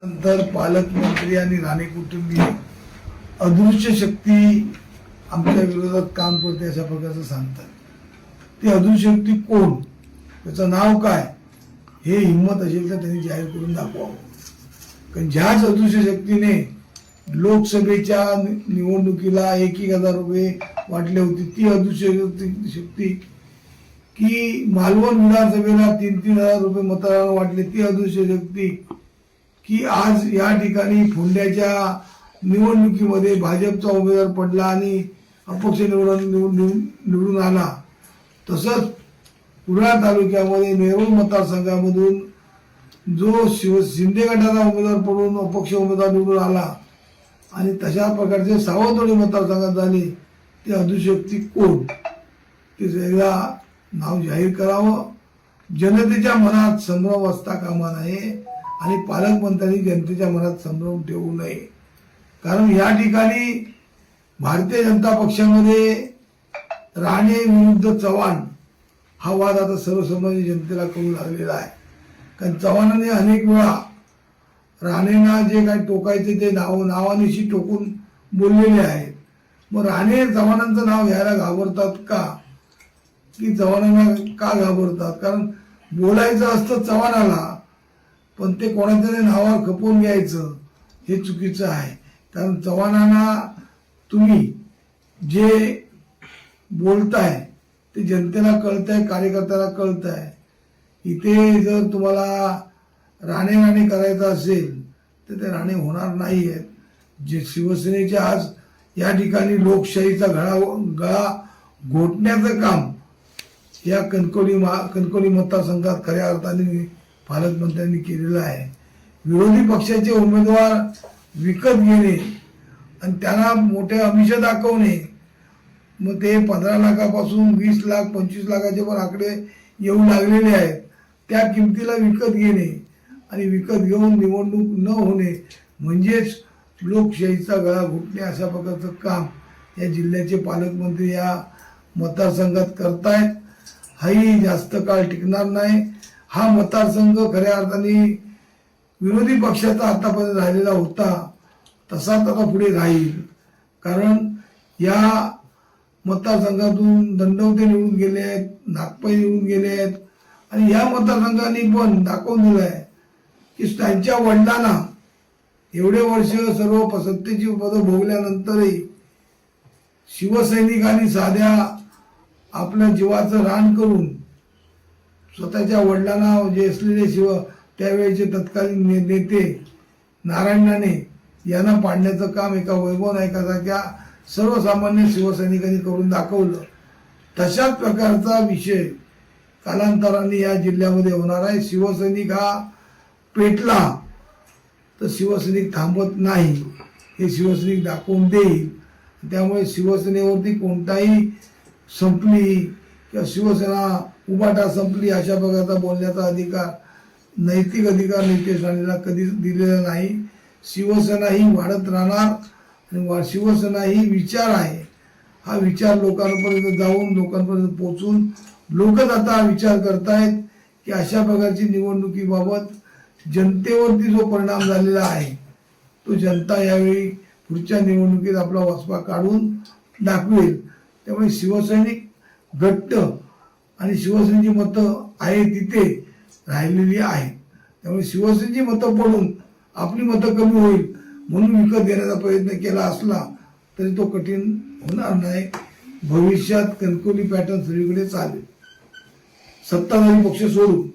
नंतर पालकमंत्री आणि राणे कुटुंबीय अदृश्य शक्ती आमच्या विरोधात काम करते अशा प्रकारचं सांगतात. ती अदृश्य शक्ती कोण, त्याचं नाव काय, हे हिंमत असेल तर त्यांनी जाहीर करून दाखवावं. कारण ज्याच अदृश्य शक्तीने लोकसभेच्या निवडणुकीला 1,000 रुपये वाटले होते, ती अदृश्य शक्ती की मालवण विधानसभेला 3,000 रुपये मतदारांना वाटले, ती अदृश्य शक्ती की आज या ठिकाणी फोंड्याच्या निवडणुकीमध्ये भाजपचा उमेदवार पडला आणि अपक्ष निवडून आला. तसंच कुडाळ तालुक्यामध्ये नेरूळ मतदारसंघामधून जो शिंदे गटाचा उमेदवार पडून अपक्ष उमेदवार निवडून आला आणि तशा प्रकारचे सावंतवाडी मतदारसंघात झाले, ती अदृश्य शक्ती कोण, ते एकदा नाव जाहीर करावं. जनतेच्या मनात संभ्रम असता कामा नये आणि पालकमंत्र्यांनी जनतेच्या मनात संभ्रम ठेवू नये. कारण या ठिकाणी भारतीय जनता पक्षामध्ये राणे विरुद्ध चव्हाण हा वाद आता सर्वसामान्य जनतेला कळू लागलेला आहे. कारण चव्हाणांनी अनेक वेळा राणेंना जे काही टोकायचे ते नावानिशी टोकून बोललेले आहेत. मग राणे चव्हाणांचं नाव घ्यायला घाबरतात का, की चव्हाणांना का घाबरतात? कारण बोलायचं असतं चव्हाणाला, पण ते कोणाच्या नावावर खपवून घ्यायचं हे चुकीचं आहे. कारण चव्हाणांना तुम्ही जे बोलताय ते जनतेला कळतंय, कार्यकर्त्याला कळतंय. इथे जर तुम्हाला राणे करायचं असेल तर ते राणे होणार नाही आहेत. जे शिवसेनेचे आज या ठिकाणी लोकशाहीचा गळा घोटण्याचं काम या कणकवली मतदारसंघात खऱ्या अर्थाने पालकमंत्र्यांनी केलेलं आहे. विरोधी पक्षाचे उमेदवार विकत घेणे आणि त्यांना मोठे आमिष दाखवणे, मग ते 15 लाखापासून 20 लाख 25 लाखाचे पण आकडे येऊ लागलेले आहेत. त्या किमतीला विकत घेणे आणि विकत घेऊन निवडणूक न होणे म्हणजेच लोकशाहीचा गळा घोटणे अशा प्रकारचं काम या जिल्ह्याचे पालकमंत्री या मतदारसंघात करतायत. हाही जास्त काळ टिकणार नाही. हा मतदारसंघ खऱ्या अर्थाने विरोधी पक्षाचा आतापर्यंत राहिलेला होता तसाच आता पुढे राहील. कारण या मतदारसंघातून दंडवते निवडून गेले आहेत, नागपै निवडून गेले आहेत आणि या मतदारसंघाने पण दाखवून दिलं आहे की त्यांच्या वडिलांना एवढे वर्ष सर्व सत्तेची पदं भोगल्यानंतरही शिवसैनिकांनी साध्या आपल्या जीवाचं रान करून स्वतःच्या वडिलांना जे असलेले त्यावेळेचे तत्कालीन नेते नारायण राणे यांना पाडण्याचं काम एका वैभव नायकासारख्या सर्वसामान्य शिवसैनिकांनी करून दाखवलं. तशाच प्रकारचा विषय कालांतराने या जिल्ह्यामध्ये होणार आहे. शिवसैनिक हा पेटला तर शिवसैनिक थांबत नाही, हे शिवसैनिक दाखवून देईल. त्यामुळे शिवसेनेवरती कोणताही संपली किंवा शिवसेना उभाटा संपली अशा प्रकारचा बोलण्याचा अधिकार, नैतिक अधिकार नितेश राणेंना कधीच दिलेला नाही. शिवसेना ही वाढत राहणार आणि शिवसेना ही विचार आहे. हा विचार लोकांपर्यंत जाऊन लोकांपर्यंत पोहोचून लोकच आता विचार करतायत की अशा प्रकारची निवडणुकीबाबत जनतेवरती जो परिणाम झालेला आहे तो जनता यावेळी पुढच्या निवडणुकीत आपला वचपा काढून दाखवेल. त्यामुळे शिवसैनिक घट्ट आणि शिवसेनेची मतं आहे तिथे राहिलेली आहेत. त्यामुळे शिवसेनेची मतं पडून आपली मतं कमी होईल म्हणून विकत घेण्याचा प्रयत्न केला असला तरी तो कठीण होणार नाही. भविष्यात कणकवली पॅटर्न सगळीकडे चालेल. सत्ताधारी पक्ष सोडून